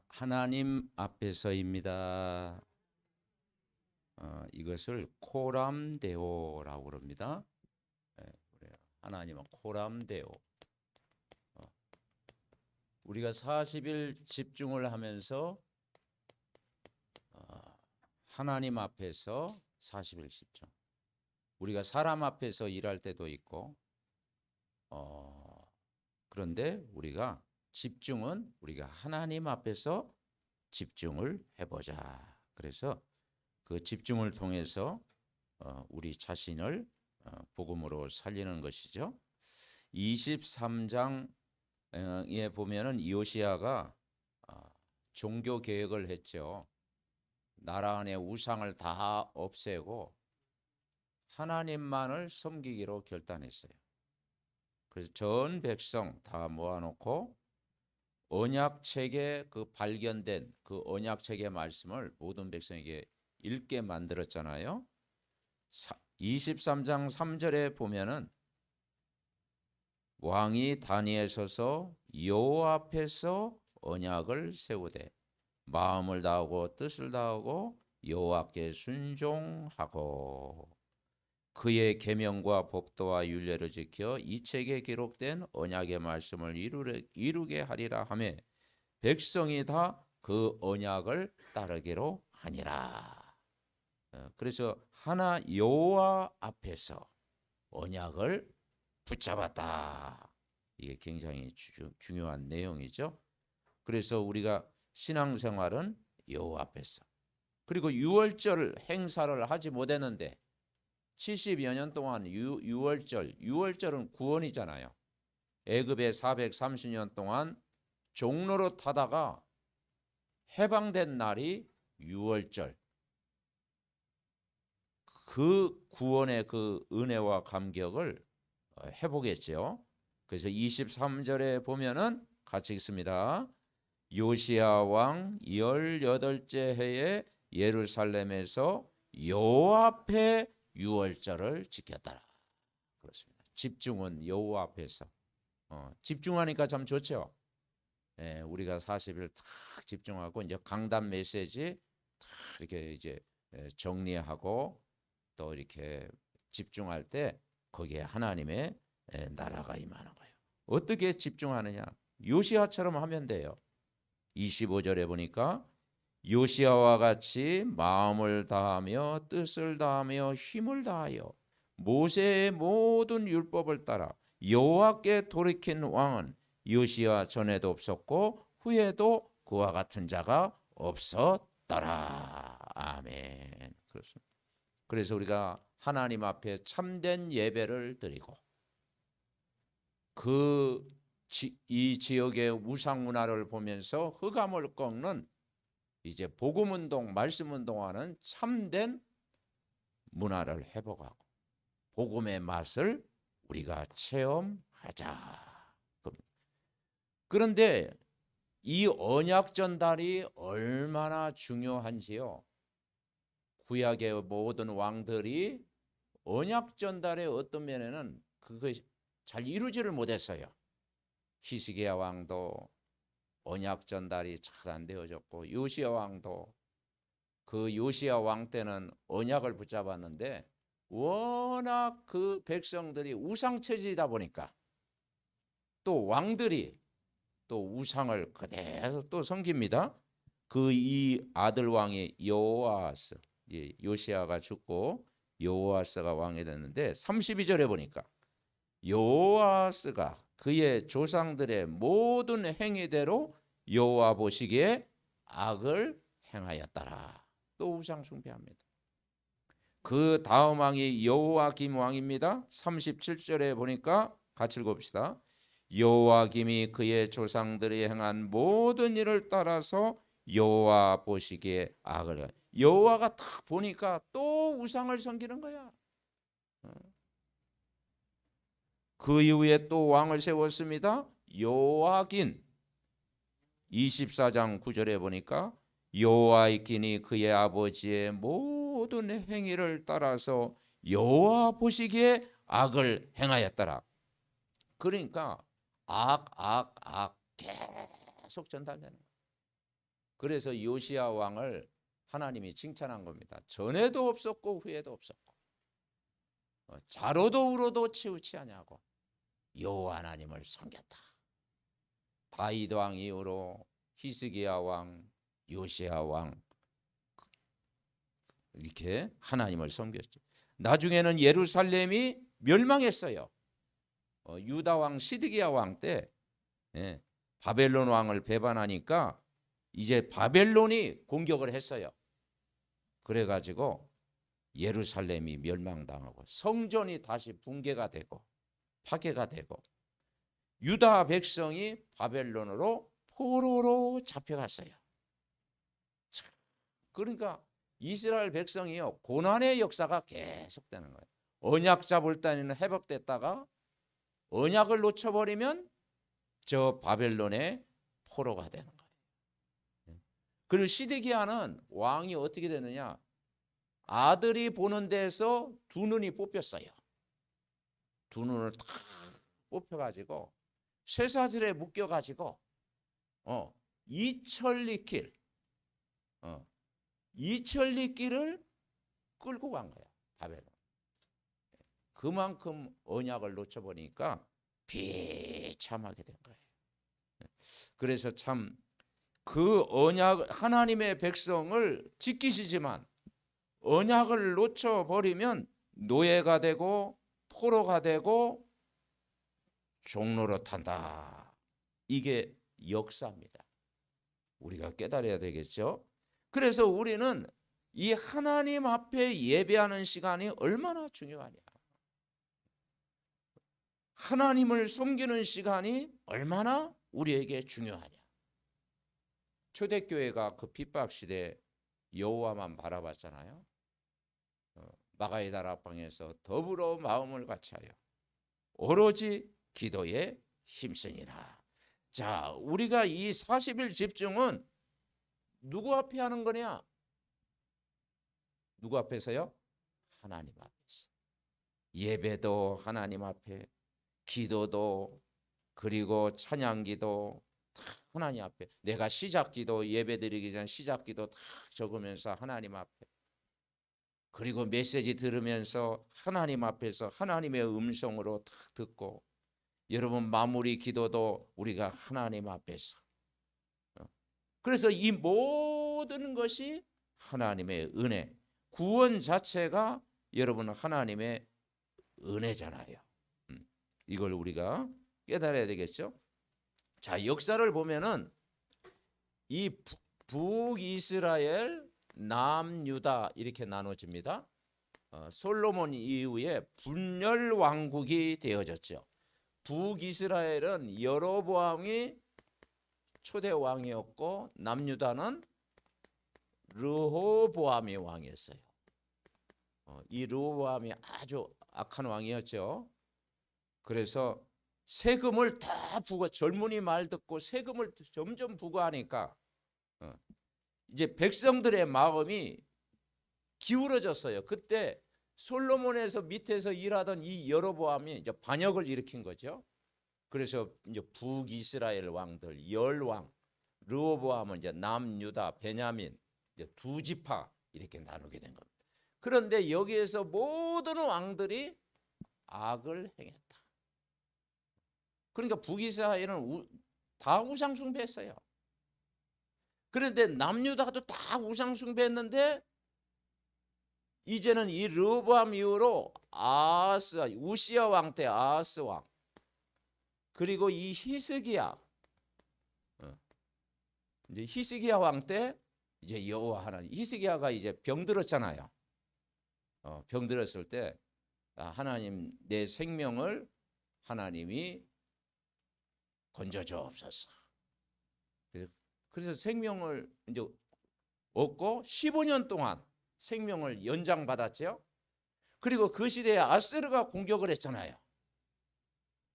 하나님 앞에서입니다. 이것을 코람데오라고 그럽니다. 그래요. 하나님은 코람데오. 우리가 40일 집중을 하면서 하나님 앞에서 40일 집중. 우리가 사람 앞에서 일할 때도 있고, 그런데 우리가 집중은 우리가 하나님 앞에서 집중을 해보자. 그래서 그 집중을 통해서 우리 자신을 복음으로 살리는 것이죠. 23장에 보면은 요시야가 종교 개혁을 했죠. 나라 안의 우상을 다 없애고 하나님만을 섬기기로 결단했어요. 그래서 전 백성 다 모아놓고 언약책에 그 발견된 그 언약책의 말씀을 모든 백성에게 읽게 만들었잖아요. 23장 3절에 보면은 왕이 단위에 서서 여호와 앞에서 언약을 세우되 마음을 다하고 뜻을 다하고 여호와께 순종하고 그의 계명과 법도와 율례를 지켜 이 책에 기록된 언약의 말씀을 이루게 하리라 하며 백성이 다 그 언약을 따르기로 하니라. 그래서 하나 여호와 앞에서 언약을 붙잡았다. 이게 굉장히 중요한 내용이죠. 그래서 우리가 신앙생활은 여호와 앞에서, 그리고 유월절 행사를 하지 못했는데 70여 년 동안 유월절은 구원이잖아요. 애굽에 430년 동안 종로로 타다가 해방된 날이 유월절. 그 구원의 그 은혜와 감격을 해보겠죠. 그래서 23절에 보면은 같이 읽습니다. 요시야 왕 18째 해에 예루살렘에서 여호와 앞에 유월절을 지켰더라. 그렇습니다. 집중은 여호와 앞에서. 집중하니까 참 좋죠. 우리가 40일 탁 집중하고 이제 강단 메시지 탁 이렇게 이제 정리하고 또 이렇게 집중할 때 거기에 하나님의 나라가 임하는 거예요. 어떻게 집중하느냐? 요시야처럼 하면 돼요. 25절에 보니까 요시야와 같이 마음을 다하며 뜻을 다하며 힘을 다하여 모세의 모든 율법을 따라 여호와께 돌이킨 왕은 요시야 전에도 없었고 후에도 그와 같은 자가 없었더라. 아멘. 그렇습니다. 그래서 우리가 하나님 앞에 참된 예배를 드리고 이 지역의 우상 문화를 보면서 흑암을 꺾는 이제 복음운동, 말씀운동하는 참된 문화를 회복하고 복음의 맛을 우리가 체험하자. 그런데 이 언약 전달이 얼마나 중요한지요. 구약의 모든 왕들이 언약 전달의 어떤 면에는 그것이 잘 이루지를 못했어요. 히스기야 왕도 언약 전달이 잘 안 되어졌고 요시야 왕도 그 요시야 왕 때는 언약을 붙잡았는데 워낙 그 백성들이 우상체질이다 보니까 또 왕들이 또 우상을 그대로 또 섬깁니다. 그 이 아들 왕이 여호아스, 요시야가 죽고 여호아스가 왕이 됐는데 32절에 보니까 여호아스가 그의 조상들의 모든 행위대로 여호와 보시기에 악을 행하였더라. 또 우상 숭배합니다. 그 다음 왕이 여호야김 왕입니다. 37절에 보니까 같이 읽어봅시다. 여호야김이 그의 조상들이 행한 모든 일을 따라서 여호와 보시기에 악을, 여호와가 딱 보니까 또 우상을 섬기는 거야. 그 이후에 또 왕을 세웠습니다. 요아긴. 24장 9절에 보니까 요아긴이 그의 아버지의 모든 행위를 따라서 여호와 보시기에 악을 행하였더라. 그러니까 악 계속 전달되는 거예요. 그래서 요시야 왕을 하나님이 칭찬한 겁니다. 전에도 없었고 후에도 없었고 자로도 우로도 치우치 아니하고 여호와 하나님을 섬겼다. 다윗 왕 이후로 히스기야 왕, 요시야 왕 이렇게 하나님을 섬겼죠. 나중에는 예루살렘이 멸망했어요. 유다 왕 시드기야 왕 때 바벨론 왕을 배반하니까 이제 바벨론이 공격을 했어요. 그래가지고 예루살렘이 멸망당하고 성전이 다시 붕괴가 되고 파괴가 되고 유다 백성이 바벨론으로 포로로 잡혀갔어요. 그러니까 이스라엘 백성이요 고난의 역사가 계속되는 거예요. 언약 잡을 때는 회복됐다가 언약을 놓쳐버리면 저 바벨론의 포로가 되는 거예요. 그리고 시드기야는 왕이 어떻게 되느냐? 아들이 보는 데서 두 눈이 뽑혔어요. 두 눈을 탁 뽑혀가지고 쇠사슬에 묶여가지고 이천리길을 끌고 간 거야 바벨론. 그만큼 언약을 놓쳐버리니까 비참하게 된 거예요. 그래서 참 그 언약 하나님의 백성을 지키시지만 언약을 놓쳐버리면 노예가 되고 포로가 되고 종로로 탄다. 이게 역사입니다. 우리가 깨달아야 되겠죠. 그래서 우리는 이 하나님 앞에 예배하는 시간이 얼마나 중요하냐. 하나님을 섬기는 시간이 얼마나 우리에게 중요하냐. 초대교회가 그 핍박시대 여호와만 바라봤잖아요. 마가의 다락방에서 더불어 마음을 같이하여 오로지 기도에 힘쓰니라. 자, 우리가 이 40일 집중은 누구 앞에 하는 거냐? 누구 앞에서요? 하나님 앞에서. 예배도 하나님 앞에, 기도도, 그리고 찬양기도 다 하나님 앞에. 내가 시작기도 예배드리기 전 시작기도 다 적으면서 하나님 앞에. 그리고 메시지 들으면서 하나님 앞에서 하나님의 음성으로 다 듣고, 여러분 마무리 기도도 우리가 하나님 앞에서. 그래서 이 모든 것이 하나님의 은혜, 구원 자체가 여러분 하나님의 은혜잖아요. 이걸 우리가 깨달아야 되겠죠. 자, 역사를 보면은 이 북이스라엘, 남유다 이렇게 나눠집니다. 솔로몬 이후에 분열 왕국이 되어졌죠. 북이스라엘은 여로보암이 초대 왕이었고 남유다는 르호보암이 왕이었어요. 이 르호보암이 아주 악한 왕이었죠. 그래서 세금을 다 부과, 젊은이 말 듣고 세금을 점점 부과하니까 이제 백성들의 마음이 기울어졌어요. 그때 솔로몬에서 밑에서 일하던 이 여로보암이 이제 반역을 일으킨 거죠. 그래서 이제 북이스라엘 왕들 열왕, 르호보암은 이제 남유다, 베냐민 이제 두 지파 이렇게 나누게 된 겁니다. 그런데 여기에서 모든 왕들이 악을 행했다. 그러니까 북이스라엘은 다 우상 숭배했어요. 그런데 남유다도 다 우상 숭배했는데 이제는 이 르호보암 이후로 아하스, 우시야 왕 때 아하스 왕, 그리고 이 히스기야, 이제 히스기야 왕 때 이제 여호와 하나님, 히스기야가 이제 병들었잖아요. 병들었을 때 하나님 내 생명을 하나님이 건져주옵소서. 그래서 생명을 이제 얻고 15년 동안 생명을 연장받았죠. 그리고 그 시대에 아스르가 공격을 했잖아요.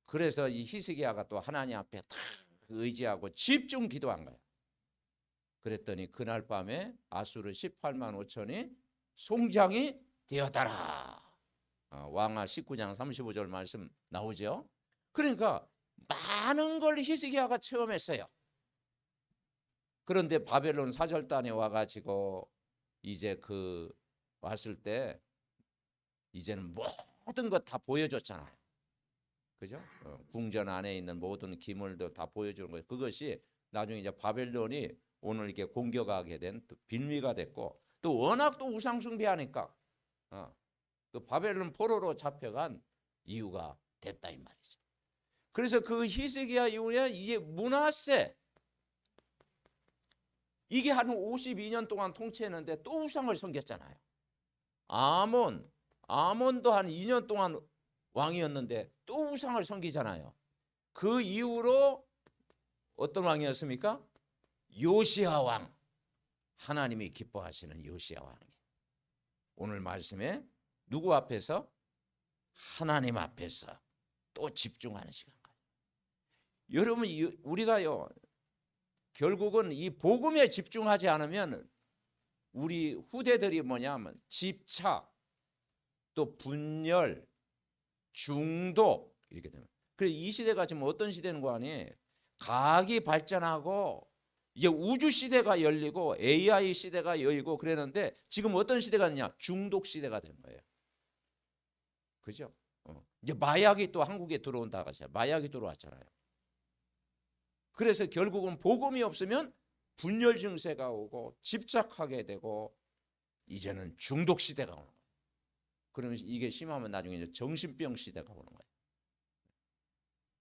그래서 이 히스기야가 또 하나님 앞에 다 의지하고 집중 기도한 거예요. 그랬더니 그날 밤에 아수르 18만 5천이 송장이 되었더라. 왕하 19장 35절 말씀 나오죠. 그러니까 많은 걸 히스기야가 체험했어요. 그런데 바벨론 사절단에 와가지고 이제 왔을 때 이제는 모든 것 다 보여줬잖아요. 그죠? 궁전 안에 있는 모든 기물도 다 보여주는 거예요. 그것이 나중에 이제 바벨론이 오늘 이렇게 공격하게 된 빌미가 됐고, 또 워낙 또 우상 숭배하니까 그 바벨론 포로로 잡혀간 이유가 됐다 이 말이죠. 그래서 그 히스기야 이후에 이제 므낫세, 이게 한 52년 동안 통치했는데 또 우상을 섬겼잖아요. 아몬도 한 2년 동안 왕이었는데 또 우상을 섬기잖아요. 그 이후로 어떤 왕이었습니까? 요시야 왕, 하나님이 기뻐하시는 요시야 왕이 오늘 말씀에 누구 앞에서? 하나님 앞에서 또 집중하는 시간. 여러분, 우리가요 결국은 이 복음에 집중하지 않으면 우리 후대들이 뭐냐면 집착, 또 분열, 중독 이렇게 되면. 그래서 이 시대가 지금 어떤 시대인 거 아니에요? 과학이 발전하고 이제 우주 시대가 열리고 AI 시대가 열리고 그랬는데 지금 어떤 시대가 되냐? 중독 시대가 된 거예요. 그죠? 이제 마약이 또 한국에 들어온다고 하잖아요. 마약이 들어왔잖아요. 그래서 결국은 복음이 없으면 분열 증세가 오고 집착하게 되고 이제는 중독 시대가 오는 거예요. 그러면 이게 심하면 나중에 이제 정신병 시대가 오는 거예요.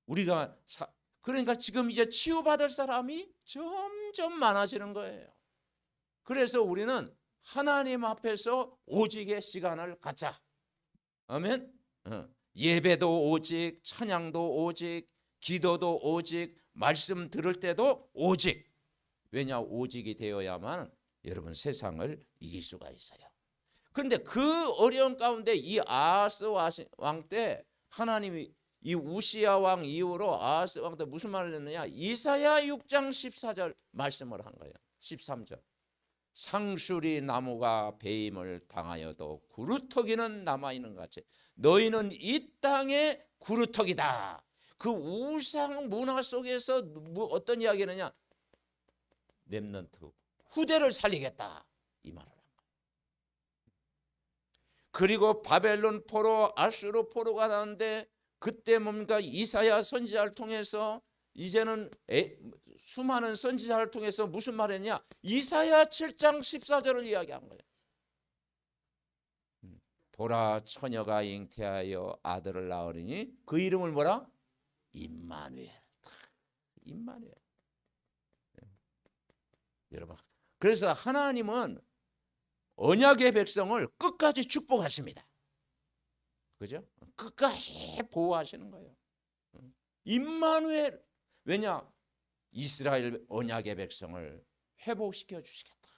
우리가 그러니까 지금 이제 치유받을 사람이 점점 많아지는 거예요. 그래서 우리는 하나님 앞에서 오직의 시간을 갖자. 아멘. 예배도 오직, 찬양도 오직, 기도도 오직, 말씀 들을 때도 오직. 왜냐? 오직이 되어야만 여러분 세상을 이길 수가 있어요. 그런데 그 어려운 가운데 이 아하스 왕 때 하나님이 이 우시야 왕 이후로 아하스 왕 때 무슨 말을 했느냐? 이사야 6장 14절 말씀을 한 거예요. 13절. 상수리 나무가 배임을 당하여도 구루터기는 남아있는 것 같이 너희는 이 땅의 구루터기다. 그 우상 문화 속에서 어떤 이야기를 하냐? 렘넌트, 후대를 살리겠다 이 말을 한 거예요. 그리고 바벨론 포로, 아수르 포로가 나는데 그때 뭔가 이사야 선지자를 통해서 이제는 수많은 선지자를 통해서 무슨 말했냐? 이사야 7장 14절을 이야기한 거예요. 보라, 처녀가 잉태하여 아들을 낳으리니 그 이름을 뭐라? 임마누엘. 임마누엘. 여러분, 그래서 하나님은 언약의 백성을 끝까지 축복하십니다. 그죠? 끝까지 보호하시는 거예요. 임마누엘. 왜냐? 이스라엘 언약의 백성을 회복시켜 주시겠다.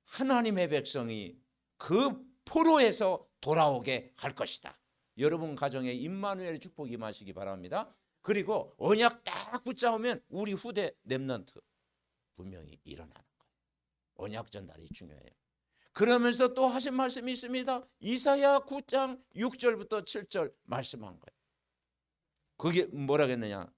하나님의 백성이 그 포로에서 돌아오게 할 것이다. 여러분 가정에 임마누엘의 축복이 임하시기 바랍니다. 그리고 언약 딱 붙잡으면 우리 후대 렘넌트 분명히 일어나는 거예요. 언약 전달이 중요해요. 그러면서 또 하신 말씀이 있습니다. 이사야 9장 6절부터 7절 말씀한 거예요. 그게 뭐라겠느냐?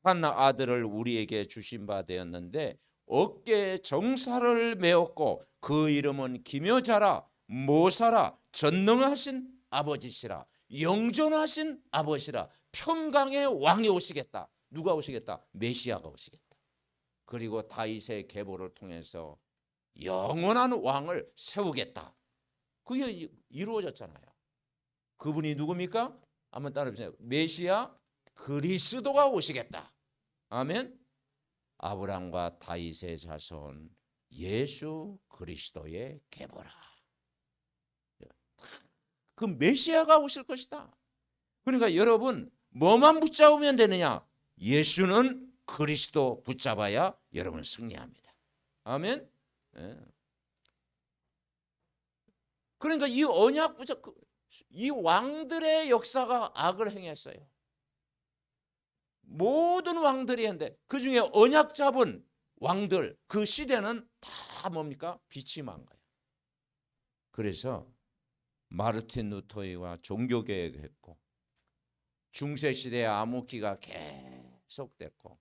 한 아들을 우리에게 주신 바 되었는데 어깨에 정사를 메었고 그 이름은 기묘자라 모사라 전능하신 아버지시라 영존하신 아버지라 평강의 왕이 오시겠다. 누가 오시겠다? 메시아가 오시겠다. 그리고 다윗의 계보를 통해서 영원한 왕을 세우겠다. 그게 이루어졌잖아요. 그분이 누굽니까? 한번 따라해보세요. 메시아 그리스도가 오시겠다. 아멘. 아브람과 다윗의 자손 예수 그리스도의 계보라. 그 메시아가 오실 것이다. 그러니까 여러분 뭐만 붙잡으면 되느냐? 예수는 그리스도 붙잡아야 여러분 승리합니다. 아멘. 네. 그러니까 이 언약 붙잡 이 왕들의 역사가 악을 행했어요. 모든 왕들이 했는데 그중에 언약 잡은 왕들 그 시대는 다 뭡니까? 비침한 거예요. 그래서 마르틴 루터가 종교개혁을 했고 중세시대의 암흑기가 계속됐고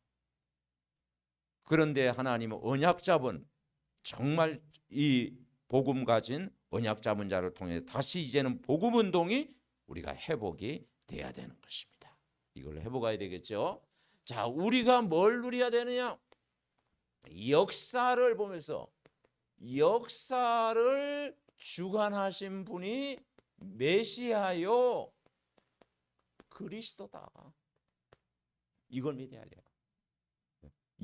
그런데 하나님은 언약 잡은 정말 이 복음 가진 언약 잡은 자를 통해 다시 이제는 복음 운동이 우리가 회복이 돼야 되는 것입니다. 이걸 회복해야 되겠죠. 자, 우리가 뭘 누려야 되느냐? 역사를 보면서 역사를 주관하신 분이 메시아요 그리스도다. 이걸 믿어야 돼요.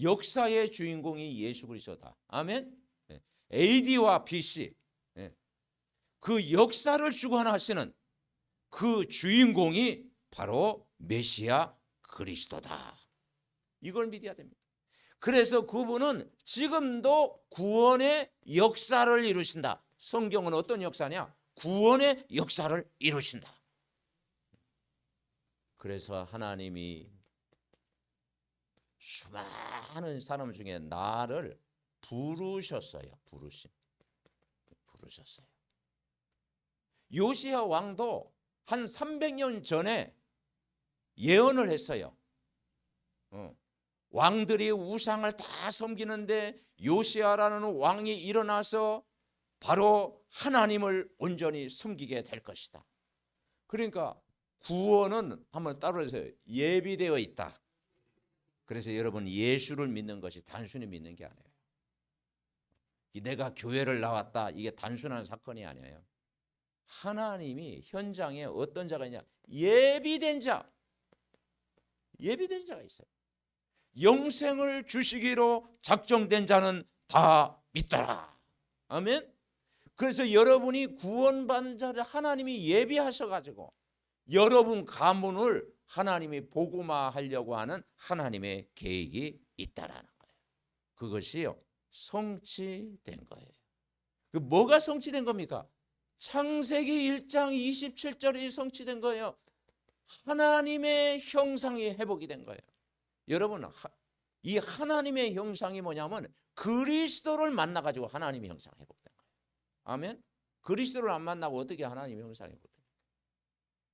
역사의 주인공이 예수 그리스도다. 아멘. AD와 BC 그 역사를 주관하시는 그 주인공이 바로 메시아 그리스도다. 이걸 믿어야 됩니다. 그래서 그분은 지금도 구원의 역사를 이루신다. 성경은 어떤 역사냐? 구원의 역사를 이루신다. 그래서 하나님이 수많은 사람 중에 나를 부르셨어요. 부르셨어요. 요시야 왕도 한 300년 전에 예언을 했어요. 왕들이 우상을 다 섬기는데 요시야라는 왕이 일어나서 바로 하나님을 온전히 섬기게 될 것이다. 그러니까 구원은 한번 따로 해서 예비되어 있다. 그래서 여러분 예수를 믿는 것이 단순히 믿는 게 아니에요. 내가 교회를 나왔다 이게 단순한 사건이 아니에요. 하나님이 현장에 어떤 자가 있냐? 예비된 자가 있어요. 영생을 주시기로 작정된 자는 다 믿더라. 아멘. 그래서 여러분이 구원받는 자를 하나님이 예비하셔가지고 여러분 가문을 하나님이 복음화하려고 하는 하나님의 계획이 있다라는 거예요. 그것이요 성취된 거예요. 그 뭐가 성취된 겁니까? 창세기 1장 27절이 성취된 거예요. 하나님의 형상이 회복이 된 거예요. 여러분 이 하나님의 형상이 뭐냐면 그리스도를 만나가지고 하나님의 형상이 회복된 거예요. 아멘. 그리스도를 안 만나고 어떻게 하나님의 형상이 회복됩니까?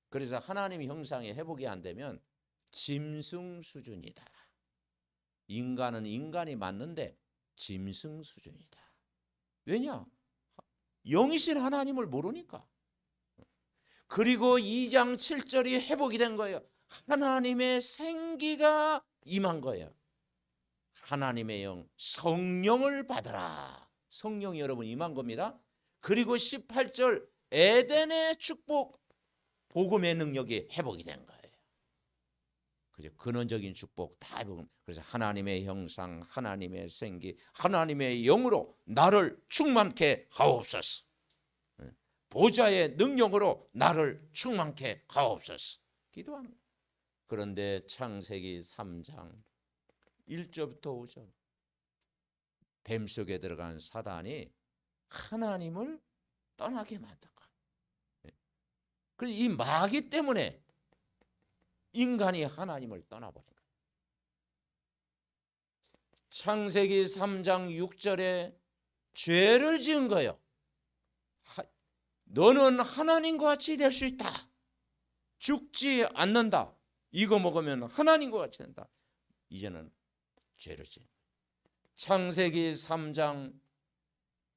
그래서 하나님의 형상이 회복이 안 되면 짐승 수준이다. 인간은 인간이 맞는데 짐승 수준이다. 왜냐? 영이신 하나님을 모르니까. 그리고 2장 7절이 회복이 된 거예요. 하나님의 생기가 임한 거예요. 하나님의 영, 성령을 받아라. 성령이 여러분 임한 겁니다. 그리고 18절 에덴의 축복, 복음의 능력이 회복이 된 거예요. 그죠? 근원적인 축복 다 회복. 그래서 하나님의 형상, 하나님의 생기, 하나님의 영으로 나를 충만케 하옵소서. 보좌의 능력으로 나를 충만케 하옵소서. 기도하는 거예요. 그런데 창세기 3장 1절부터 5절 뱀 속에 들어간 사단이 하나님을 떠나게 만든 거예요. 그래서 이 마귀 때문에 인간이 하나님을 떠나버린 거예요. 창세기 3장 6절에 죄를 지은 거예요. 너는 하나님과 같이 될 수 있다. 죽지 않는다. 이거 먹으면 하나님과 같이 된다. 이제는 죄를 지은 거예요. 창세기 3장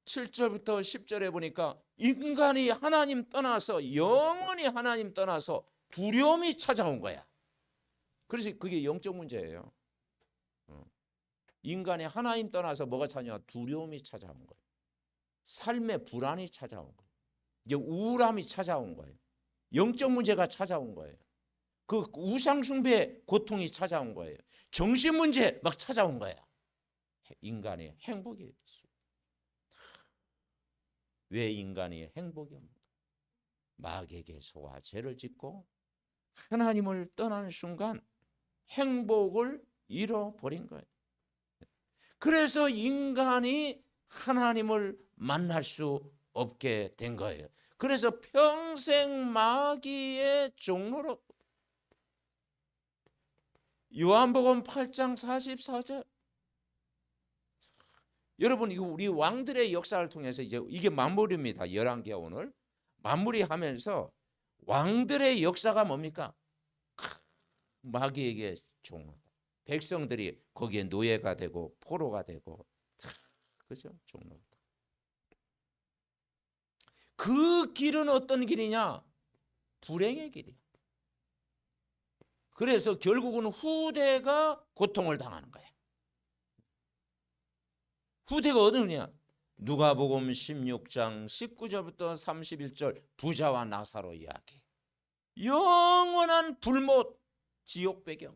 7절부터 10절에 보니까 인간이 하나님 떠나서 영원히 하나님 떠나서 두려움이 찾아온 거야. 그래서 그게 영적 문제예요. 인간이 하나님 떠나서 뭐가 찾냐? 두려움이 찾아온 거예요. 삶의 불안이 찾아온 거예요. 이제 우울함이 찾아온 거예요. 영적 문제가 찾아온 거예요. 그 우상 숭배의 고통이 찾아온 거예요. 정신 문제 막 찾아온 거야. 인간의 행복이 있어요. 왜 인간이 행복이 없는가? 마귀에게 속아 죄를 짓고 하나님을 떠나는 순간 행복을 잃어버린 거예요. 그래서 인간이 하나님을 만날 수 없게 된 거예요. 그래서 평생 마귀의 종로로. 요한복음 8장 44절. 여러분 이거 우리 왕들의 역사를 통해서 이제 이게 마무리입니다. 열왕기하 오늘 마무리하면서 왕들의 역사가 뭡니까? 마귀에게 종로다. 백성들이 거기에 노예가 되고 포로가 되고, 그죠? 종로다. 그 길은 어떤 길이냐? 불행의 길이야. 그래서 결국은 후대가 고통을 당하는 거야. 후대가 어디냐? 누가복음 16장 19절부터 31절 부자와 나사로 이야기. 영원한 불못, 지옥 배경.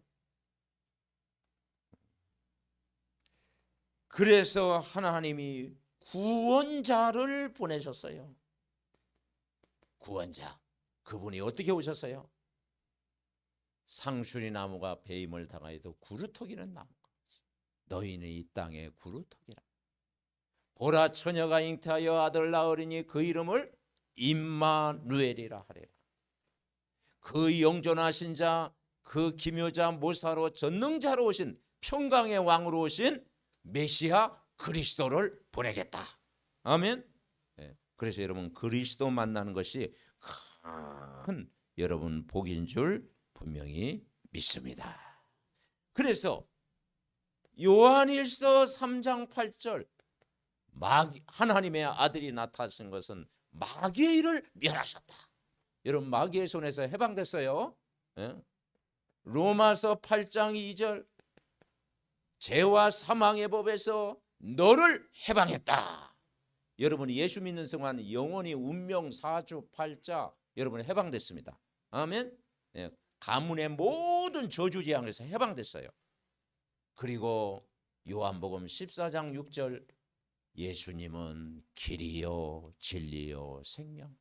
그래서 하나님이 구원자를 보내셨어요. 구원자. 그분이 어떻게 오셨어요? 상수리 나무가 배임을 당하여도 구루터기는 나무가 너희는 이 땅에 구루터기라. 보라 처녀가 잉태하여 아들 낳으리니 그 이름을 임마누엘이라 하리라. 그 영존하신 자, 그 기묘자 모사로 전능자로 오신 평강의 왕으로 오신 메시아 그리스도를 보내겠다. 아멘. 그래서 여러분 그리스도 만나는 것이 큰 여러분 복인 줄 분명히 믿습니다. 그래서 요한일서 3장 8절 하나님의 아들이 나타나신 것은 마귀의 일을 멸하셨다. 여러분 마귀의 손에서 해방됐어요. 로마서 8장 2절 죄와 사망의 법에서 너를 해방했다. 여러분 예수 믿는 순간 영원히 운명 사주 팔자 여러분 해방됐습니다. 아멘. 가문의 모든 저주 재앙에서 해방됐어요. 그리고 요한복음 14장 6절 예수님은 길이요 진리요 생명.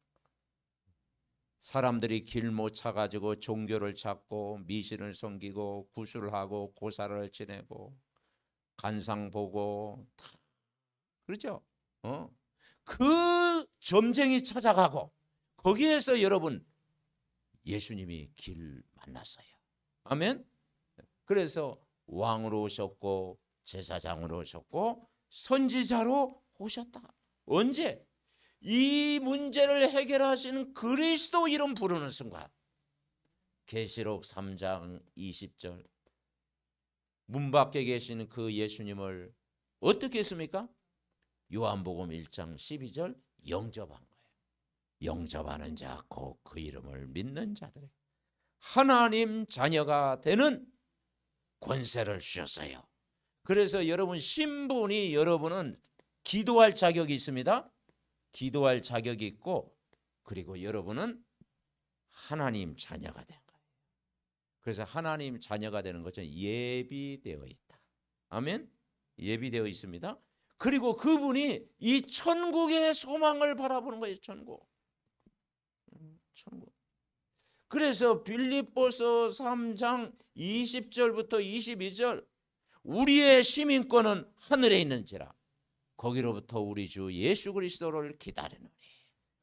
사람들이 길 못 찾아가지고 종교를 찾고 미신을 섬기고 구술하고 고사를 지내고 간상 보고 다 그렇죠. 그 점쟁이 찾아가고 거기에서 여러분 예수님이 길 만났어요. 아멘. 그래서 왕으로 오셨고 제사장으로 오셨고 선지자로 오셨다. 언제? 이 문제를 해결하시는 그리스도 이름 부르는 순간. 계시록 3장 20절 문 밖에 계시는 그 예수님을 어떻게 했습니까? 요한복음 1장 12절 영접한 거예요. 영접하는 자 곧 그 이름을 믿는 자들에게 하나님 자녀가 되는 권세를 주셨어요. 그래서 여러분 신분이 여러분은 기도할 자격이 있습니다. 기도할 자격이 있고 그리고 여러분은 하나님 자녀가 된 거예요. 그래서 하나님 자녀가 되는 것은 예비되어 있다. 아멘. 예비되어 있습니다. 그리고 그분이 이 천국의 소망을 바라보는 거예요. 천국. 그래서 빌립보서 3장 20절부터 22절 우리의 시민권은 하늘에 있는지라 거기로부터 우리 주 예수 그리스도를 기다리노니.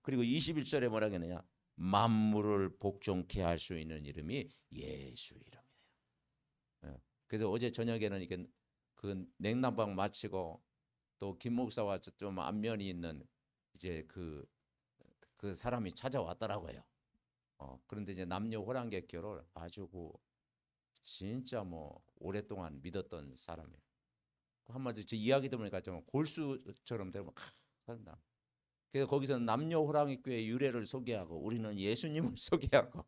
그리고 21절에 뭐라 하느냐? 만물을 복종케 할 수 있는 이름이 예수 이름이에요. 그래서 어제 저녁에는 이게 그 냉난방 마치고 또 김 목사와 좀 안면이 있는 이제 그 사람이 찾아왔더라고요. 그런데 이제 남녀 호랑객교를 아주 진짜 오랫동안 믿었던 사람이에요. 한마디로 제 이야기 들으니까 좀 골수처럼 되면 산다. 그래서 거기서 남녀 호랑이교회 유래를 소개하고 우리는 예수님을 소개하고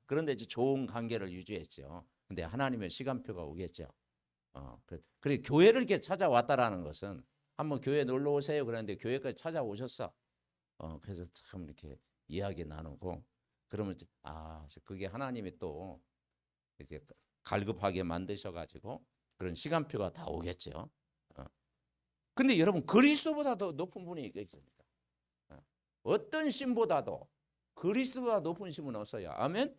그런데 이제 좋은 관계를 유지했죠. 근데 하나님의 시간표가 오겠죠. 그래 교회를 이렇게 찾아왔다라는 것은 한번 교회 놀러 오세요 그랬는데 교회까지 찾아오셨어. 그래서 참 이렇게 이야기 나누고 그러면 그게 하나님이 또 이렇게 갈급하게 만드셔가지고 그런 시간표가 다 오겠죠. 근데 여러분 그리스도보다 더 높은 분이 있습니다. 어떤 신보다도 그리스도보다 높은 신은 없어요. 아멘.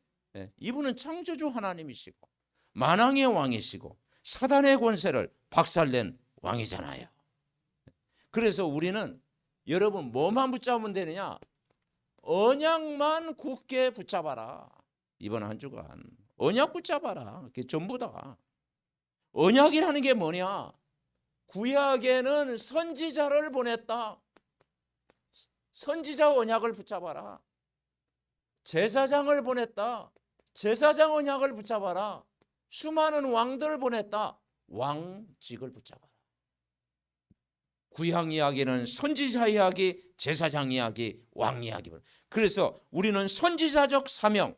이분은 창조주 하나님이시고 만왕의 왕이시고 사단의 권세를 박살낸 왕이잖아요. 그래서 우리는 여러분 뭐만 붙잡으면 되느냐? 언약만 굳게 붙잡아라. 이번 한 주간 언약 붙잡아라. 그게 전부다. 언약이라는 게 뭐냐? 구약에는 선지자를 보냈다. 선지자 언약을 붙잡아라. 제사장을 보냈다. 제사장 언약을 붙잡아라. 수많은 왕들을 보냈다. 왕직을 붙잡아라. 구약 이야기는 선지자 이야기, 제사장 이야기, 왕 이야기. 그래서 우리는 선지자적 사명,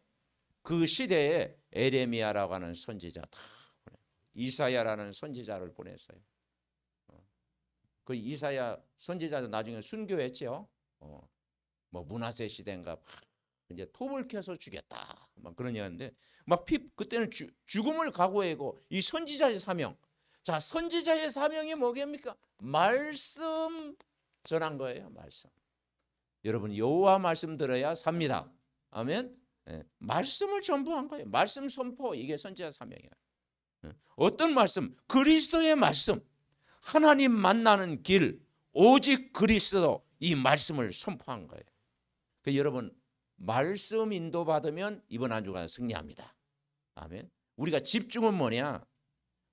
그 시대에 에레미야라고 하는 선지자 다 보내, 이사야라는 선지자를 보냈어요. 그 이사야 선지자도 나중에 순교했죠. 뭐 문하세 시대인가 이제 톱을 켜서 죽였다. 막 그런 얘기인데 막 그때는 죽음을 각오하고 이 선지자의 사명. 자, 선지자의 사명이 뭐겠습니까? 말씀 전한 거예요. 말씀. 여러분 여호와 말씀 들어야 삽니다. 아멘. 네. 말씀을 전부한 거예요. 말씀 선포, 이게 선지자 사명이에요. 어떤 말씀? 그리스도의 말씀. 하나님 만나는 길, 오직 그리스도, 이 말씀을 선포한 거예요. 그러니까 여러분 말씀 인도받으면 이번 한 주간 승리합니다. 아멘. 우리가 집중은 뭐냐?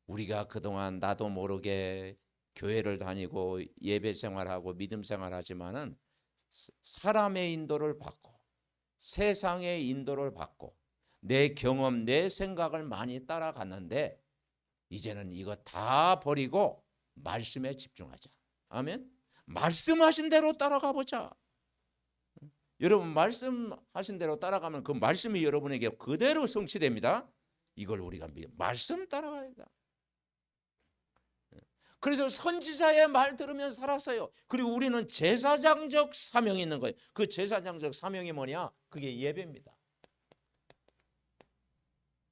우리가 그동안 나도 모르게 교회를 다니고 예배 생활하고 믿음 생활하지만은 사람의 인도를 받고 세상의 인도를 받고 내 경험, 내 생각을 많이 따라갔는데 이제는 이거 다 버리고 말씀에 집중하자. 아멘. 말씀하신 대로 따라가 보자. 여러분 말씀하신 대로 따라가면 그 말씀이 여러분에게 그대로 성취됩니다. 이걸 우리가 말씀 따라가야 된다. 그래서 선지자의 말 들으면 살았어요. 그리고 우리는 제사장적 사명이 있는 거예요. 그 제사장적 사명이 뭐냐? 그게 예배입니다.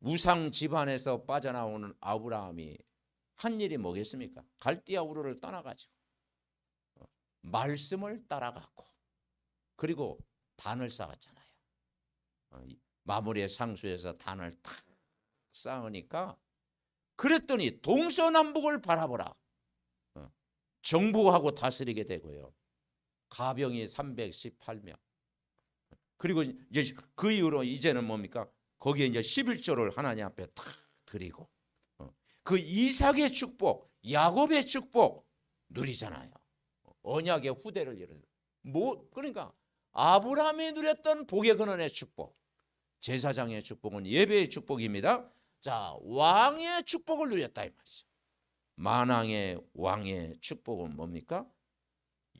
우상 집안에서 빠져나오는 아브라함이 한 일이 뭐겠습니까? 갈대아 우르를 떠나가지고 말씀을 따라갔고 그리고 단을 쌓았잖아요. 마무리의 상수에서 단을 탁 쌓으니까 그랬더니 동서남북을 바라보라. 정부하고 다스리게 되고요. 가병이 318명. 그리고 이제 그 이후로 이제는 뭡니까? 거기에 이제 11조를 하나님 앞에 탁 드리고 그 이삭의 축복, 야곱의 축복 누리잖아요. 언약의 후대를 이루는. 그러니까 아브라함이 누렸던 복의 근원의 축복, 제사장의 축복은 예배의 축복입니다. 자, 왕의 축복을 누렸다 이 말이죠. 만왕의 왕의 축복은 뭡니까?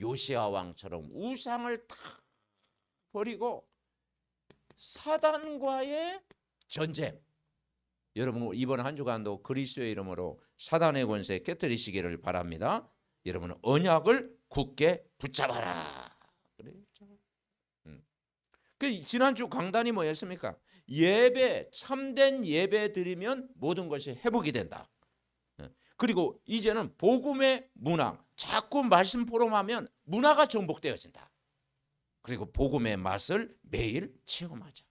요시야 왕처럼 우상을 다 버리고 사단과의 전쟁. 여러분 이번 한 주간도 그리스도의 이름으로 사단의 권세 깨뜨리시기를 바랍니다. 여러분 언약을 굳게 붙잡아라. 그랬죠. 그 지난주 강단이 뭐였습니까? 예배, 참된 예배 드리면 모든 것이 회복이 된다. 그리고 이제는 복음의 문화, 자꾸 말씀 포럼하면 문화가 정복되어진다. 그리고 복음의 맛을 매일 체험하자.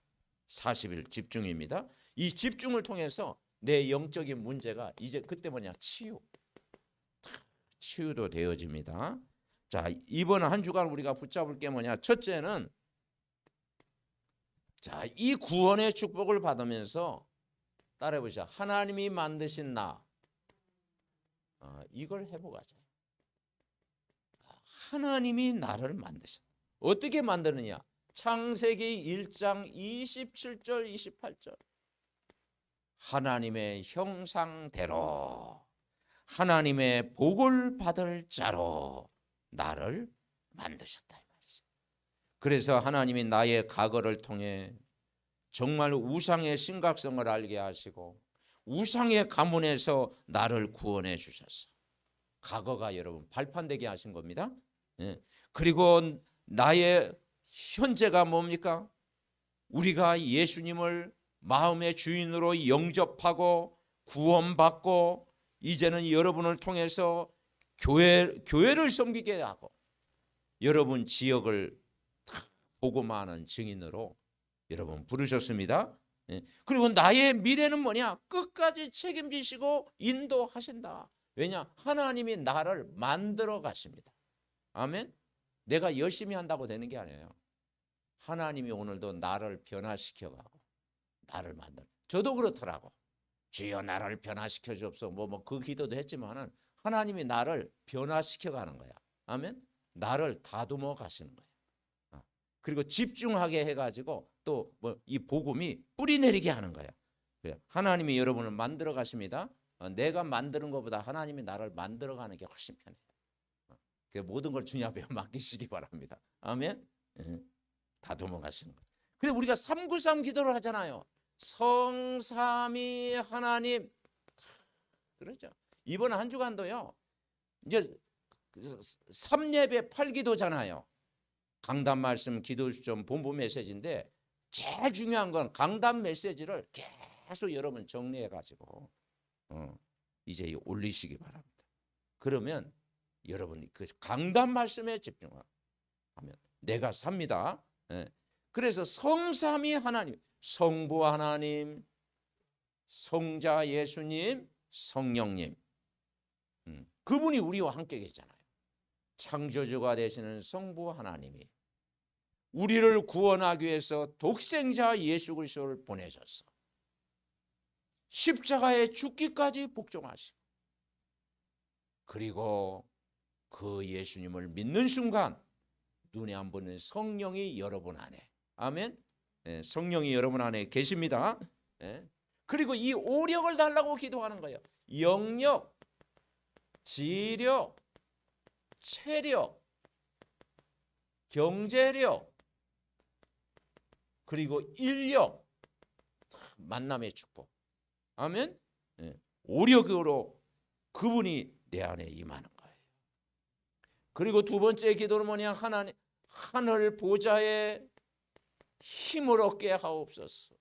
40일 집중입니다. 이 집중을 통해서 내 영적인 문제가 이제 그때 뭐냐? 치유도 되어집니다. 자, 이번 한 주간 우리가 붙잡을 게 뭐냐? 첫째는 자, 이 구원의 축복을 받으면서 따라해 보시죠. 하나님이 만드신 나. 이걸 회복하자. 하나님이 나를 만드셨다. 어떻게 만드느냐? 창세기 1장 27절 28절. 하나님의 형상대로 하나님의 복을 받을 자로 나를 만드셨다 이 말이죠. 그래서 하나님이 나의 과거를 통해 정말 우상의 심각성을 알게 하시고 우상의 가문에서 나를 구원해 주셨어. 과거가 여러분 발판되게 하신 겁니다. 그리고 나의 현재가 뭡니까? 우리가 예수님을 마음의 주인으로 영접하고 구원받고 이제는 여러분을 통해서 교회를 섬기게 하고 여러분 지역을 복음하는 증인으로 여러분 부르셨습니다. 그리고 나의 미래는 뭐냐? 끝까지 책임지시고 인도하신다. 왜냐? 하나님이 나를 만들어 가십니다. 아멘. 내가 열심히 한다고 되는 게 아니에요. 하나님이 오늘도 나를 변화시켜 가고 나를 만들어. 저도 그렇더라고. 주여 나를 변화시켜 주옵소서. 그 기도도 했지만은 하나님이 나를 변화시켜 가는 거야. 아멘. 나를 다듬어 가시는 거야. 그리고 집중하게 해 가지고 또 이 복음이 뿌리 내리게 하는 거야. 하나님이 여러분을 만들어 가십니다. 내가 만드는 것보다 하나님이 나를 만들어 가는 게 훨씬 편해요. 모든 걸 주님 앞에 맡기시기 바랍니다. 아멘. 다 도망가시는 거예요. 근데 우리가 393 기도를 하잖아요. 성삼위 하나님. 그렇죠. 이번 한 주간도요. 이제 3예배 8기도잖아요. 강단 말씀 기도 좀 본부 메시지인데 제일 중요한 건 강단 메시지를 계속 여러분 정리해 가지고 이제 올리시기 바랍니다. 그러면 여러분이 그 강단 말씀에 집중하면 내가 삽니다. 그래서 성삼위 하나님, 성부 하나님, 성자 예수님, 성령님, 그분이 우리와 함께 계시잖아요. 창조주가 되시는 성부 하나님이 우리를 구원하기 위해서 독생자 예수 그리스도를 보내셨어. 십자가에 죽기까지 복종하시고, 그리고 그 예수님을 믿는 순간 눈에 안 보이는 성령이 여러분 안에, 아멘. 성령이 여러분 안에 계십니다. 그리고 이 오력을 달라고 기도하는 거예요. 영력, 지력, 체력, 경제력, 그리고 인력, 만남의 축복. 아멘. 오력으로 그분이 내 안에 임하는 거예요. 그리고 두 번째 기도는 뭐냐? 하나님 하늘 보좌에 힘을 얻게 하옵소서.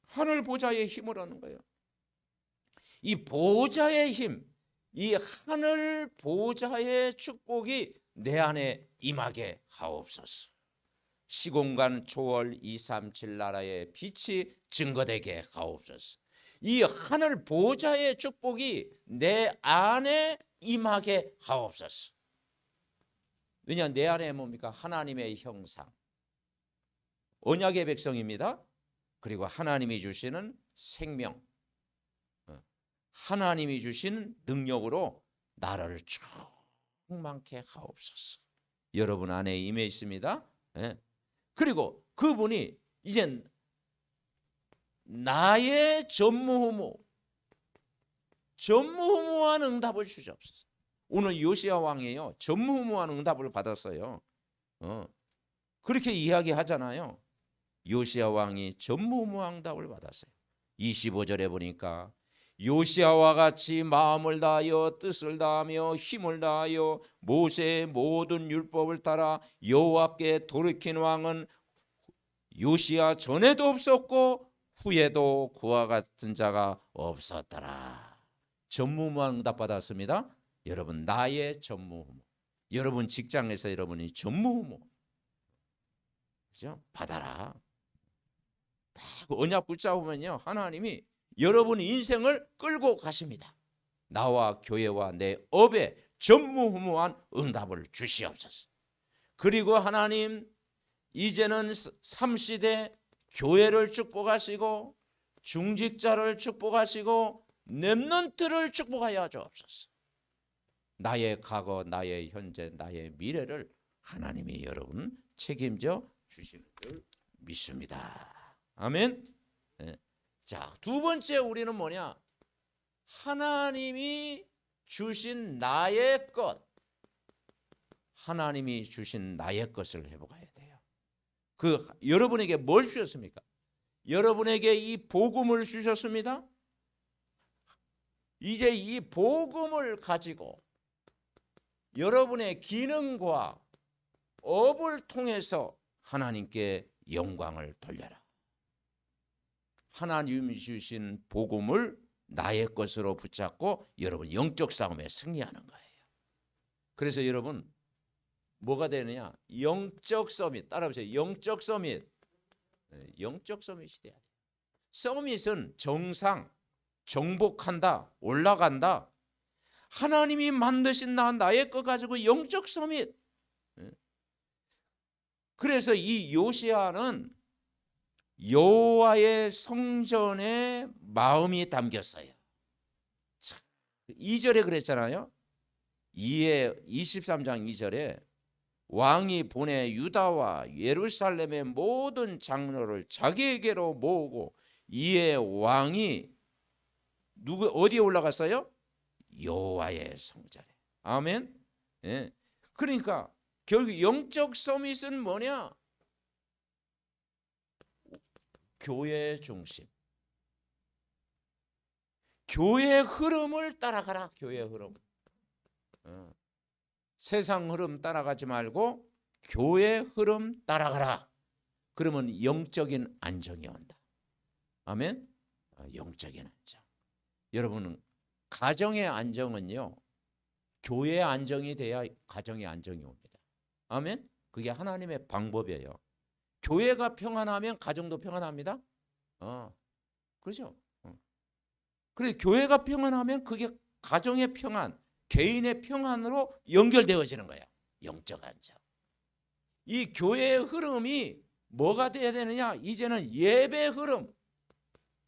하늘 보좌에 힘을 얻는 거예요. 이 보좌의 힘, 이 하늘 보좌의 축복이 내 안에 임하게 하옵소서. 시공간 초월 237 나라의 빛이 증거되게 하옵소서. 이 하늘 보좌의 축복이 내 안에 임하게 하옵소서. 왜냐, 내 안에 뭡니까? 하나님의 형상, 언약의 백성입니다. 그리고 하나님이 주시는 생명, 하나님이 주신 능력으로 나를 충만케 하옵소서. 여러분 안에 임해 있습니다. 그리고 그분이 이제 나의 전무후무한 응답을 주시옵소서. 오늘 요시야 왕이에요. 전무후무한 응답을 받았어요. 그렇게 이야기하잖아요. 요시야 왕이 전무후무한 응답을 받았어요. 25절에 보니까 요시야와 같이 마음을 다하여 뜻을 다하며 힘을 다하여 모세의 모든 율법을 따라 여호와께 돌이킨 왕은 요시야 전에도 없었고 후에도 그와 같은 자가 없었더라. 전무후무한 응답 받았습니다. 여러분, 나의 전무후무. 여러분 직장에서 여러분이 전무후무, 그죠? 받아라. 딱 언약 붙잡으면요, 하나님이 여러분 인생을 끌고 가십니다. 나와 교회와 내 업에 전무후무한 응답을 주시옵소서. 그리고 하나님, 이제는 3시대 교회를 축복하시고 중직자를 축복하시고 렘넌트를 축복하여 주옵소서. 나의 과거, 나의 현재, 나의 미래를 하나님이 여러분 책임져 주시는 줄 믿습니다. 아멘. 자, 두 번째 우리는 뭐냐? 하나님이 주신 나의 것, 하나님이 주신 나의 것을 회복해야 돼요. 여러분에게 뭘 주셨습니까? 여러분에게 이 복음을 주셨습니다. 이제 이 복음을 가지고 여러분의 기능과 업을 통해서 하나님께 영광을 돌려라. 하나님이 주신 복음을 나의 것으로 붙잡고 여러분 영적 싸움에 승리하는 거예요. 그래서 여러분 뭐가 되느냐? 영적 서밋. 따라하세요. 영적 서밋. 영적 서밋이 돼야 돼요. 서밋은 정상, 정복한다, 올라간다. 하나님이 만드신 나의 것 가지고 영적 서밋. 그래서 이 요시야는 여호와의 성전에 마음이 담겼어요. 2절에 그랬잖아요. 23장 2절에 왕이 보내 유다와 예루살렘의 모든 장로를 자기에게로 모으고 이에 왕이 누구 어디에 올라갔어요? 여호와의 성전에. 아멘. 예. 그러니까 결국 영적 서밋은 뭐냐? 교회 중심. 교회의 흐름을 따라가라. 교회의 흐름. 세상 흐름 따라가지 말고 교회의 흐름 따라가라. 그러면 영적인 안정이 온다. 아멘. 영적인 안정. 여러분은 가정의 안정은요, 교회의 안정이 돼야 가정의 안정이 옵니다. 아멘. 그게 하나님의 방법이에요. 교회가 평안하면 가정도 평안합니다. 그렇죠. 그래 교회가 평안하면 그게 가정의 평안, 개인의 평안으로 연결되어지는 거예요. 영적 안정. 이 교회의 흐름이 뭐가 돼야 되느냐? 이제는 예배 흐름,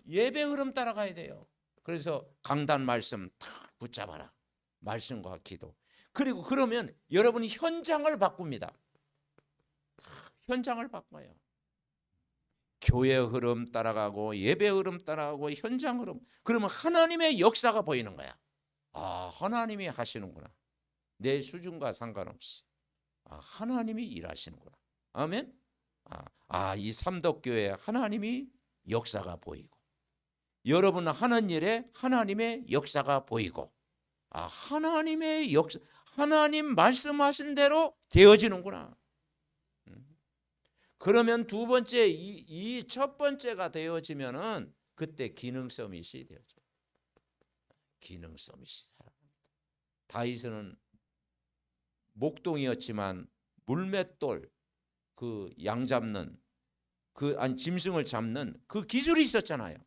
예배 흐름 따라가야 돼요. 그래서 강단 말씀 탁 붙잡아라. 말씀과 기도. 그리고 그러면 여러분이 현장을 바꿉니다. 현장을 바꿔요. 교회 흐름 따라가고 예배 흐름 따라가고 현장 흐름. 그러면 하나님의 역사가 보이는 거야. 아, 하나님이 하시는구나. 내 수준과 상관없이. 아, 하나님이 일하시는구나. 아멘. 이 삼덕교회 하나님이 역사가 보이고, 여러분 하는 일에 하나님의 역사가 보이고, 하나님의 역사, 하나님 말씀하신 대로 되어지는구나. 그러면 두 번째, 이 첫 번째가 되어지면은 그때 기능 서밋이 되어져. 기능 서밋이 살아납니다. 다윗은 목동이었지만 물맷돌, 그 양 잡는, 짐승을 잡는 그 기술이 있었잖아요.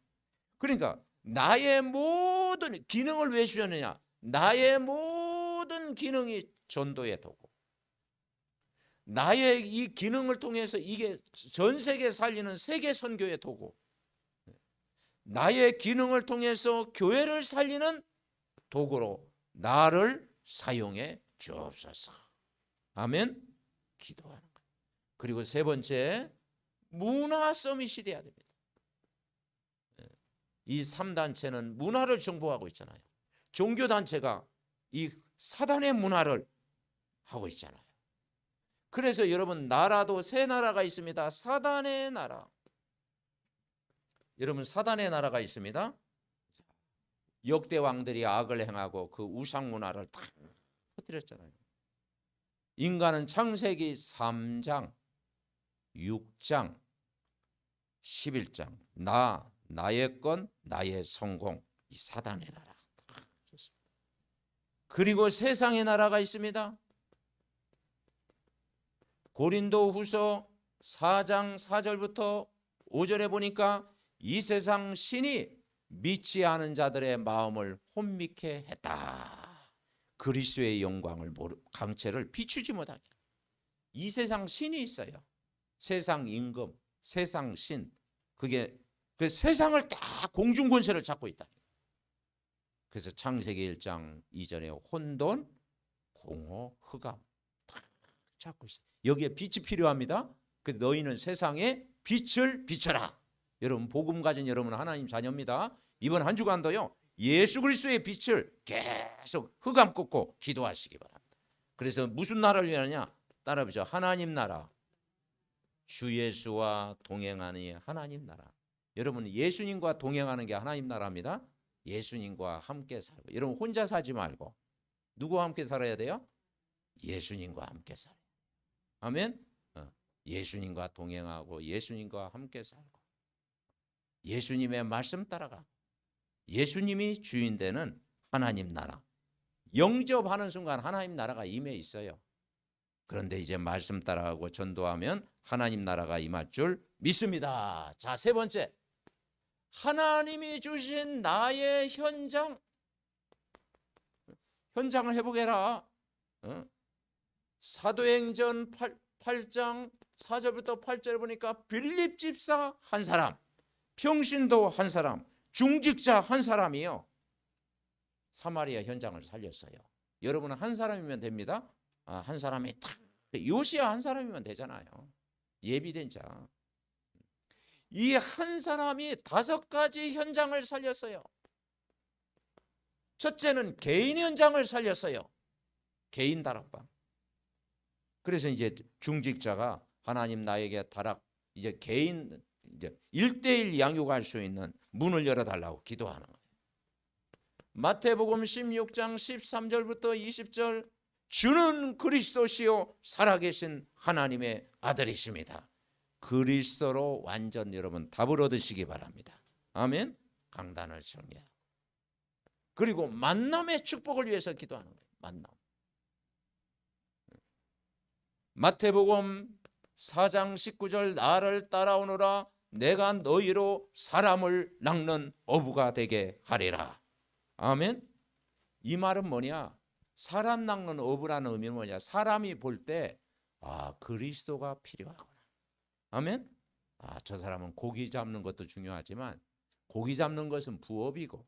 그러니까 나의 모든 기능을 왜 주셨느냐? 나의 모든 기능이 전도의 도구. 나의 이 기능을 통해서 이게 전 세계 살리는 세계 선교의 도구. 나의 기능을 통해서 교회를 살리는 도구로 나를 사용해 주옵소서. 아멘. 기도하는 거예요. 그리고 세 번째, 문화 서밋이 돼야 됩니다. 이 3단체는 문화를 정복하고 있잖아요. 종교단체가 이 사단의 문화를 하고 있잖아요. 그래서 여러분 나라도 세 나라가 있습니다. 사단의 나라. 여러분 사단의 나라가 있습니다. 역대 왕들이 악을 행하고 그 우상 문화를 다 퍼뜨렸잖아요. 인간은 창세기 3장, 6장, 11장 나의 건 나의 성공, 이 사단의 나라. 그리고 세상의 나라가 있습니다. 고린도후서 4장 4절부터 5절에 보니까 이 세상 신이 믿지 않은 자들의 마음을 혼미케 했다. 그리스도의 영광을 강체를 비추지 못하게. 이 세상 신이 있어요. 세상 임금, 세상 신. 그게 그 세상을 다 공중 권세를 잡고 있다. 그래서 창세기 1장 2절에 혼돈, 공허, 흑암 다 잡고 있어요. 여기에 빛이 필요합니다. 그 너희는 세상에 빛을 비춰라. 여러분 복음 가진 여러분은 하나님 자녀입니다. 이번 한 주간도요 예수 그리스도의 빛을 계속 흑암 꺾고 기도하시기 바랍니다. 그래서 무슨 나라를 위하느냐? 따라해보죠. 하나님 나라. 주 예수와 동행하니 하나님 나라. 여러분 예수님과 동행하는 게 하나님 나라입니다. 예수님과 함께 살고. 여러분 혼자 살지 말고 누구와 함께 살아야 돼요? 예수님과 함께 살아요. 아멘. 예수님과 동행하고 예수님과 함께 살고 예수님의 말씀 따라가고 예수님이 주인 되는 하나님 나라. 영접하는 순간 하나님 나라가 임해 있어요. 그런데 이제 말씀 따라가고 전도하면 하나님 나라가 임할 줄 믿습니다. 자, 세 번째. 하나님이 주신 나의 현장. 현장을 해보게라. 사도행전 8장 4절부터 8절 보니까 빌립 집사 한 사람, 평신도 한 사람, 중직자 한 사람이요. 사마리아 현장을 살렸어요. 여러분은 한 사람이면 됩니다. 한 사람이 딱 요시야 한 사람이면 되잖아요. 예비된 자. 이 한 사람이 5가지 현장을 살렸어요. 첫째는 개인 현장을 살렸어요. 개인 다락방. 그래서 이제 중직자가 하나님 나에게 다락 이제 개인 이제 1:1 양육할 수 있는 문을 열어달라고 기도하는 거예요. 마태복음 16장 13절부터 20절 주는 그리스도시요 살아계신 하나님의 아들이십니다. 그리스도로 완전 여러분 답을 얻으시기 바랍니다. 아멘. 강단을 정리하고 그리고 만남의 축복을 위해서 기도하는 거예요. 만남. 마태복음 4장 19절 나를 따라오너라 내가 너희로 사람을 낚는 어부가 되게 하리라. 아멘. 이 말은 뭐냐? 사람 낚는 어부라는 의미는 뭐냐? 사람이 볼 때 그리스도가 필요하구나. 아멘. 저 사람은 고기 잡는 것도 중요하지만 고기 잡는 것은 부업이고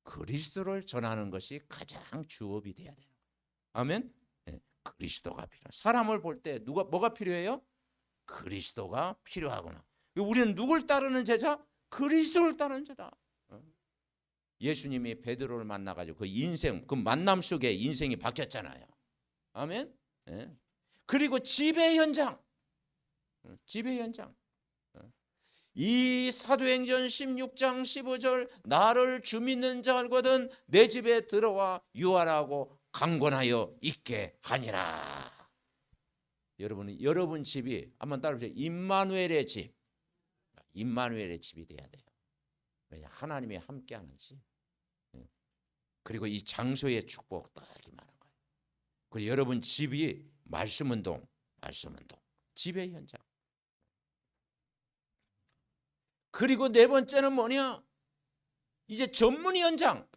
그리스도를 전하는 것이 가장 주업이 돼야 되는 거예요. 아멘. 네, 그리스도가 필요해. 사람을 볼 때 뭐가 필요해요? 그리스도가 필요하구나. 우리는 누굴 따르는 제자? 그리스도를 따르는 제자. 예수님이 베드로를 만나가지고 그 인생, 그 만남 속에 인생이 바뀌었잖아요. 아멘. 네. 그리고 지배 현장. 지배 현장. 이 사도행전 16장 15절 나를 주 믿는 자 알거든 내 집에 들어와 유하라고 강권하여 있게 하니라. 여러분 집이 한번 따라해보세요. 임마누엘의 집. 임마누엘의 집이 돼야 돼요. 왜냐? 하나님이 함께하는 집. 그리고 이 장소의 축복 딱 임하는 거예요. 그리고 여러분 집이 말씀운동, 지배 현장. 그리고 네 번째는 뭐냐? 이제 전문 현장,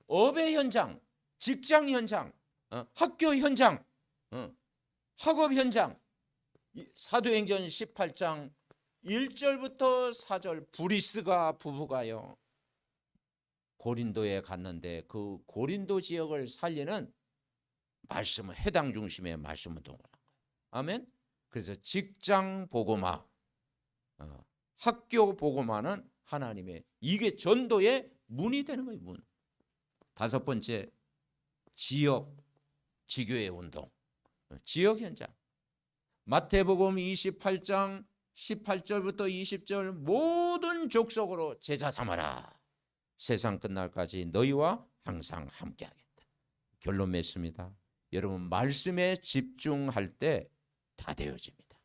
업의 현장, 직장 현장, 학교 현장, 학업 현장. 사도행전 18장 1절부터 4절 브리스가 부부가요. 고린도에 갔는데 그 고린도 지역을 살리는 말씀을 해당 중심의 말씀 운동을 한 거예요. 아멘. 그래서 직장 복음화, 학교 복음화는 하나님의 이게 전도의 문이 되는 거예요. 문. 5번째 지역 지교의 운동, 지역 현장. 마태복음 28장 18절부터 20절 모든 족속으로 제자 삼아라. 세상 끝날까지 너희와 항상 함께하겠다. 결론 맺습니다. 여러분 말씀에 집중할 때 다 되어집니다.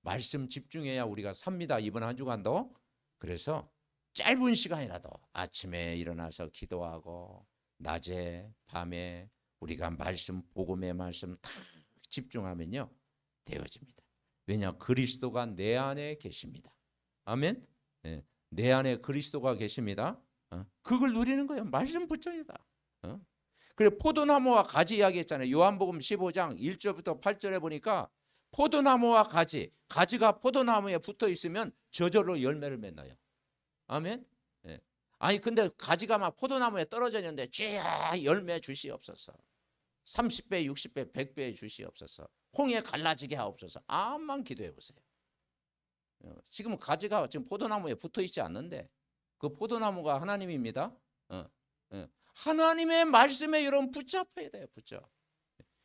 말씀 집중해야 우리가 삽니다. 이번 한 주간도. 그래서 짧은 시간이라도 아침에 일어나서 기도하고 낮에 밤에 우리가 말씀 복음의 말씀 다 집중하면요 되어집니다. 왜냐? 그리스도가 내 안에 계십니다. 아멘. 네. 내 안에 그리스도가 계십니다. 그걸 누리는 거예요. 말씀 붙여야다. 그래 포도나무와 가지 이야기했잖아요. 요한복음 15장 1절부터 8절에 보니까 포도나무와 가지가 포도나무에 붙어 있으면 저절로 열매를 맺나요. 아멘. 네. 아니 근데 가지가 막 포도나무에 떨어져 있는데 쥐야 열매 주시옵소서. 30배, 60배, 100배 주시옵소서. 홍해 갈라지게 하옵소서. 암만 기도해 보세요. 지금 가지가 지금 포도나무에 붙어 있지 않는데 그 포도나무가 하나님입니다. 하나님의 말씀에 여러분 붙잡혀야 돼요.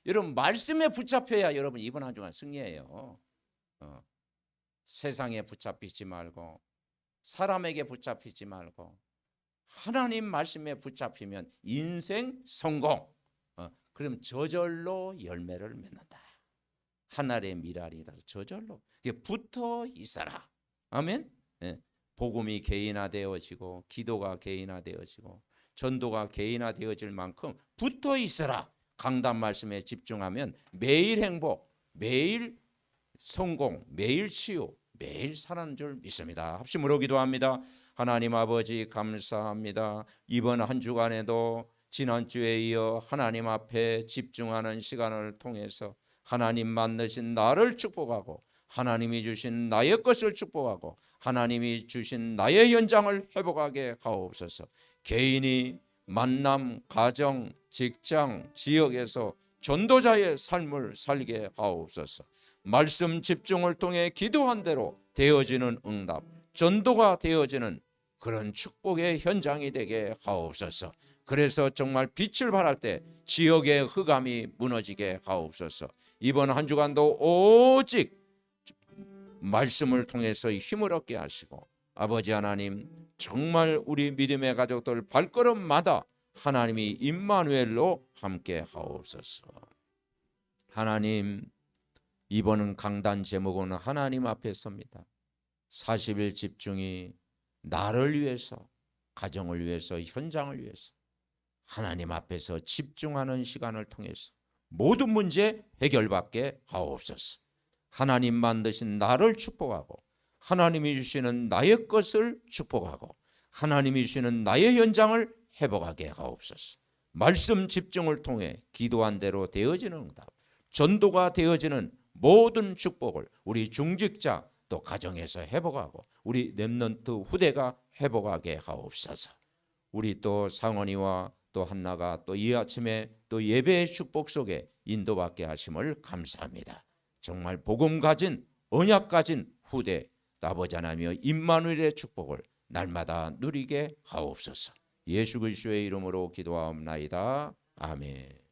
여러분 말씀에 붙잡혀야 여러분 이번 한 주간 승리해요. 세상에 붙잡히지 말고 사람에게 붙잡히지 말고 하나님 말씀에 붙잡히면 인생 성공. 그럼 저절로 열매를 맺는다. 하늘의 미랄이다. 저절로 붙어 있어라. 아멘. 네. 복음이 개인화되어지고 기도가 개인화되어지고 전도가 개인화되어질 만큼 붙어 있어라. 강단 말씀에 집중하면 매일 행복, 매일 성공, 매일 치유, 매일 살아는 줄 믿습니다. 합심으로 기도합니다. 하나님 아버지 감사합니다. 이번 한 주간에도 지난주에 이어 하나님 앞에 집중하는 시간을 통해서 하나님 만드신 나를 축복하고 하나님이 주신 나의 것을 축복하고 하나님이 주신 나의 현장을 회복하게 하옵소서. 개인이 만남, 가정, 직장, 지역에서 전도자의 삶을 살게 하옵소서. 말씀 집중을 통해 기도한 대로 되어지는 응답, 전도가 되어지는 그런 축복의 현장이 되게 하옵소서. 그래서 정말 빛을 발할 때 지역의 흑암이 무너지게 하옵소서. 이번 한 주간도 오직 말씀을 통해서 힘을 얻게 하시고, 아버지 하나님, 정말 우리 믿음의 가족들 발걸음마다 하나님이 임마누엘로 함께 하옵소서. 하나님, 이번 강단 제목은 하나님 앞에 섭니다. 40일 집중이 나를 위해서, 가정을 위해서, 현장을 위해서 하나님 앞에서 집중하는 시간을 통해서 모든 문제 해결받게 하옵소서. 하나님 만드신 나를 축복하고, 하나님이 주시는 나의 것을 축복하고, 하나님이 주시는 나의 현장을 회복하게 하옵소서. 말씀 집중을 통해 기도한 대로 되어지는 응답, 전도가 되어지는 모든 축복을 우리 중직자 또 가정에서 회복하고, 우리 렘넌트 후대가 회복하게 하옵소서. 우리 또 상원이와 또 한나가 또 이 아침에 또 예배의 축복 속에 인도받게 하심을 감사합니다. 정말 복음 가진, 언약 가진 후대, 아버지 하나님이여 임마누엘의 축복을 날마다 누리게 하옵소서. 예수 그리스도의 이름으로 기도하옵나이다. 아멘.